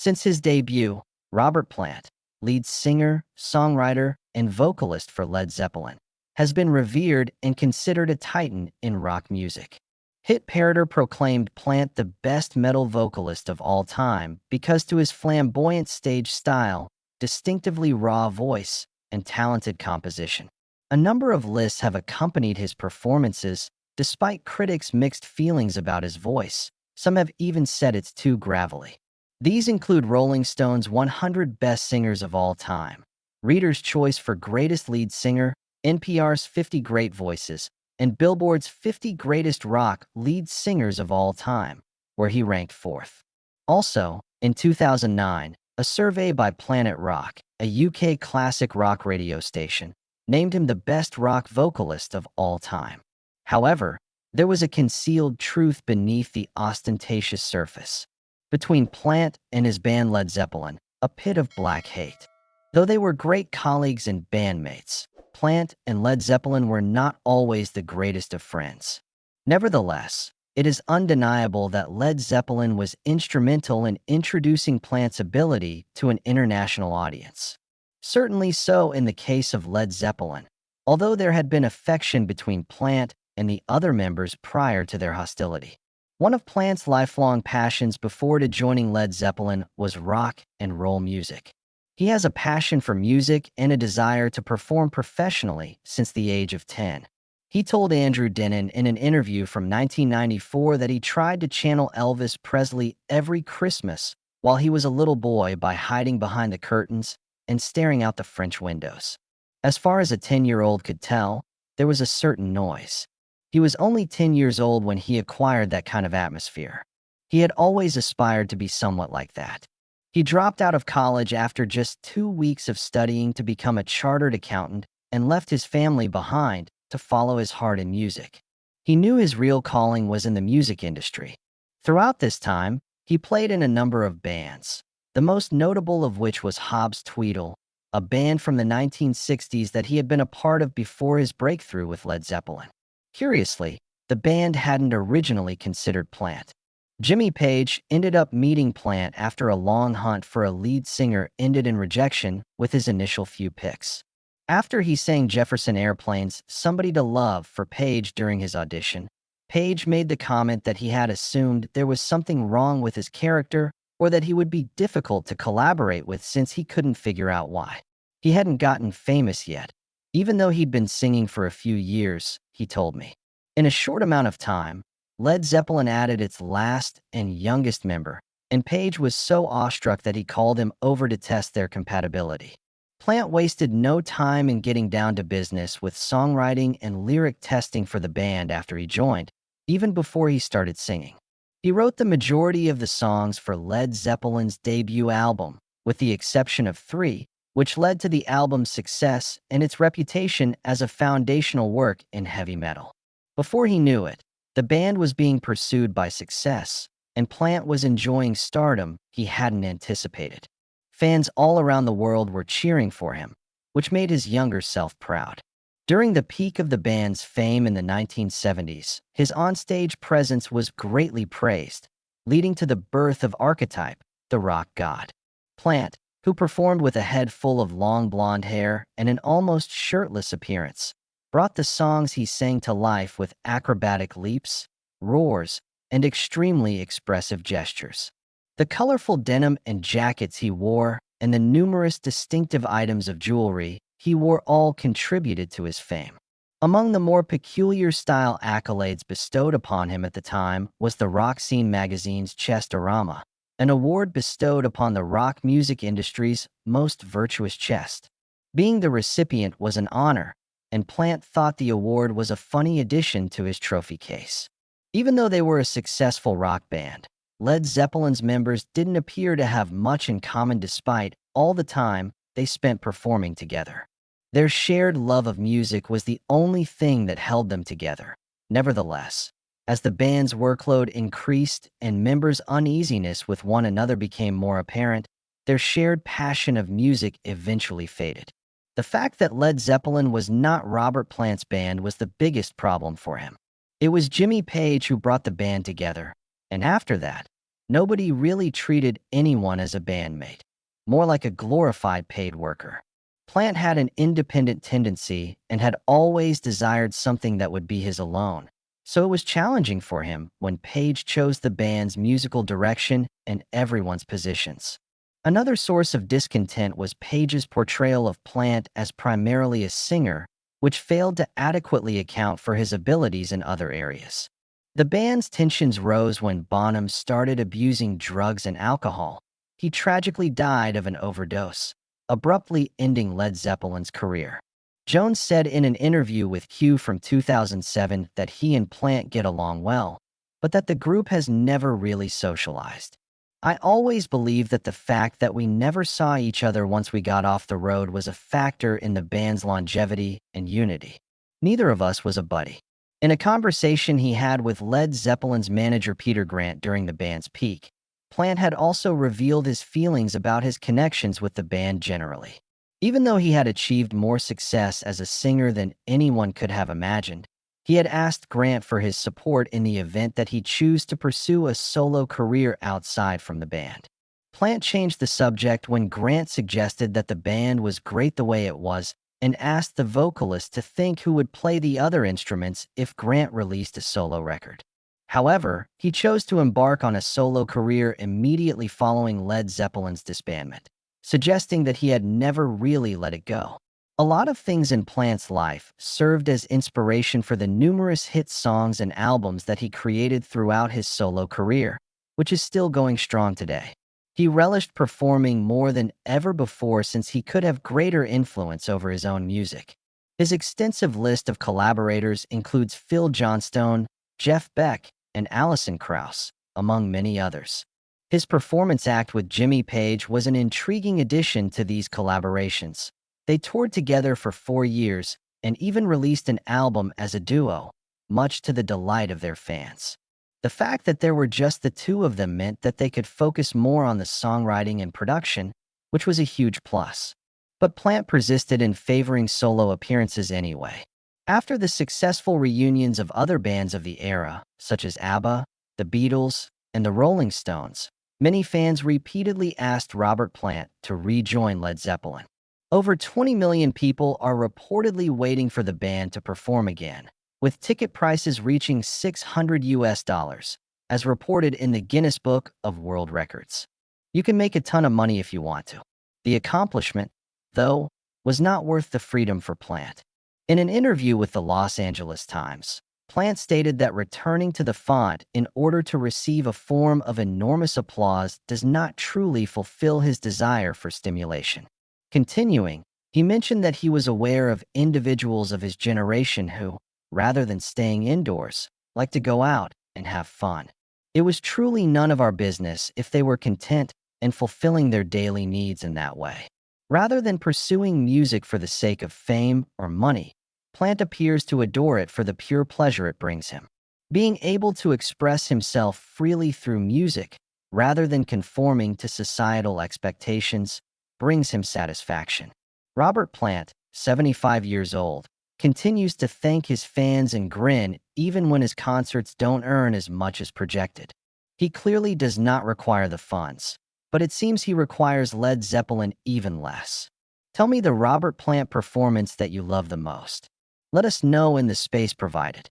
Since his debut, Robert Plant, lead singer, songwriter, and vocalist for Led Zeppelin, has been revered and considered a titan in rock music. Hit Parader proclaimed Plant the best metal vocalist of all time because to his flamboyant stage style, distinctively raw voice, and talented composition. A number of lists have accompanied his performances, despite critics' mixed feelings about his voice. Some have even said it's too gravelly. These include Rolling Stone's 100 Best Singers of All Time, Reader's Choice for Greatest Lead Singer, NPR's 50 Great Voices, and Billboard's 50 Greatest Rock Lead Singers of All Time, where he ranked fourth. Also, in 2009, a survey by Planet Rock, a UK classic rock radio station, named him the best rock vocalist of all time. However, there was a concealed truth beneath the ostentatious surface. Between Plant and his band Led Zeppelin, a pit of black hate. Though they were great colleagues and bandmates, Plant and Led Zeppelin were not always the greatest of friends. Nevertheless, it is undeniable that Led Zeppelin was instrumental in introducing Plant's ability to an international audience. Certainly so in the case of Led Zeppelin, although there had been affection between Plant and the other members prior to their hostility. One of Plant's lifelong passions before joining Led Zeppelin was rock and roll music. He has a passion for music and a desire to perform professionally since the age of 10. He told Andrew Denon in an interview from 1994 that he tried to channel Elvis Presley every Christmas while he was a little boy by hiding behind the curtains and staring out the French windows. As far as a 10-year-old could tell, there was a certain noise. He was only 10 years old when he acquired that kind of atmosphere. He had always aspired to be somewhat like that. He dropped out of college after just 2 weeks of studying to become a chartered accountant and left his family behind to follow his heart in music. He knew his real calling was in the music industry. Throughout this time, he played in a number of bands, the most notable of which was Hobbs Tweedle, a band from the 1960s that he had been a part of before his breakthrough with Led Zeppelin. Curiously, the band hadn't originally considered Plant. Jimmy Page ended up meeting Plant after a long hunt for a lead singer ended in rejection with his initial few picks. After he sang Jefferson Airplane's "Somebody to Love" for Page during his audition, Page made the comment that he had assumed there was something wrong with his character or that he would be difficult to collaborate with since he couldn't figure out why. He hadn't gotten famous yet, even though he'd been singing for a few years, he told me. In a short amount of time, Led Zeppelin added its last and youngest member, and Page was so awestruck that he called him over to test their compatibility. Plant wasted no time in getting down to business with songwriting and lyric testing for the band after he joined, even before he started singing. He wrote the majority of the songs for Led Zeppelin's debut album, with the exception of 3, which led to the album's success and its reputation as a foundational work in heavy metal. Before he knew it, the band was being pursued by success, and Plant was enjoying stardom he hadn't anticipated. Fans all around the world were cheering for him, which made his younger self proud. During the peak of the band's fame in the 1970s, his onstage presence was greatly praised, leading to the birth of Archetype, the rock god. Plant, who performed with a head full of long blonde hair and an almost shirtless appearance, brought the songs he sang to life with acrobatic leaps, roars, and extremely expressive gestures. The colorful denim and jackets he wore, and the numerous distinctive items of jewelry he wore all contributed to his fame. Among the more peculiar style accolades bestowed upon him at the time was the Rock Scene magazine's Chestorama, an award bestowed upon the rock music industry's most virtuous chest. Being the recipient was an honor, and Plant thought the award was a funny addition to his trophy case. Even though they were a successful rock band, Led Zeppelin's members didn't appear to have much in common despite all the time they spent performing together. Their shared love of music was the only thing that held them together. Nevertheless, as the band's workload increased and members' uneasiness with one another became more apparent, their shared passion of music eventually faded. The fact that Led Zeppelin was not Robert Plant's band was the biggest problem for him. It was Jimmy Page who brought the band together, and after that, nobody really treated anyone as a bandmate, more like a glorified paid worker. Plant had an independent tendency and had always desired something that would be his alone, so it was challenging for him when Page chose the band's musical direction and everyone's positions. Another source of discontent was Page's portrayal of Plant as primarily a singer, which failed to adequately account for his abilities in other areas. The band's tensions rose when Bonham started abusing drugs and alcohol. He tragically died of an overdose, abruptly ending Led Zeppelin's career. Jones said in an interview with Q from 2007 that he and Plant get along well, but that the group has never really socialized. I always believed that the fact that we never saw each other once we got off the road was a factor in the band's longevity and unity. Neither of us was a buddy. In a conversation he had with Led Zeppelin's manager Peter Grant during the band's peak, Plant had also revealed his feelings about his connections with the band generally. Even though he had achieved more success as a singer than anyone could have imagined, he had asked Grant for his support in the event that he choose to pursue a solo career outside from the band. Plant changed the subject when Grant suggested that the band was great the way it was and asked the vocalist to think who would play the other instruments if Grant released a solo record. However, he chose to embark on a solo career immediately following Led Zeppelin's disbandment, suggesting that he had never really let it go. A lot of things in Plant's life served as inspiration for the numerous hit songs and albums that he created throughout his solo career, which is still going strong today. He relished performing more than ever before since he could have greater influence over his own music. His extensive list of collaborators includes Phil Johnstone, Jeff Beck, and Alison Krauss, among many others. His performance act with Jimmy Page was an intriguing addition to these collaborations. They toured together for 4 years and even released an album as a duo, much to the delight of their fans. The fact that there were just the two of them meant that they could focus more on the songwriting and production, which was a huge plus. But Plant persisted in favoring solo appearances anyway. After the successful reunions of other bands of the era, such as ABBA, the Beatles, and the Rolling Stones, many fans repeatedly asked Robert Plant to rejoin Led Zeppelin. Over 20 million people are reportedly waiting for the band to perform again, with ticket prices reaching $600, as reported in the Guinness Book of World Records. You can make a ton of money if you want to. The accomplishment, though, was not worth the freedom for Plant. In an interview with the Los Angeles Times, Plant stated that returning to the font in order to receive a form of enormous applause does not truly fulfill his desire for stimulation. Continuing, he mentioned that he was aware of individuals of his generation who, rather than staying indoors, like to go out and have fun. It was truly none of our business if they were content and fulfilling their daily needs in that way. Rather than pursuing music for the sake of fame or money, Plant appears to adore it for the pure pleasure it brings him. Being able to express himself freely through music, rather than conforming to societal expectations, brings him satisfaction. Robert Plant, 75 years old, continues to thank his fans and grin even when his concerts don't earn as much as projected. He clearly does not require the funds, but it seems he requires Led Zeppelin even less. Tell me the Robert Plant performance that you love the most. Let us know in the space provided.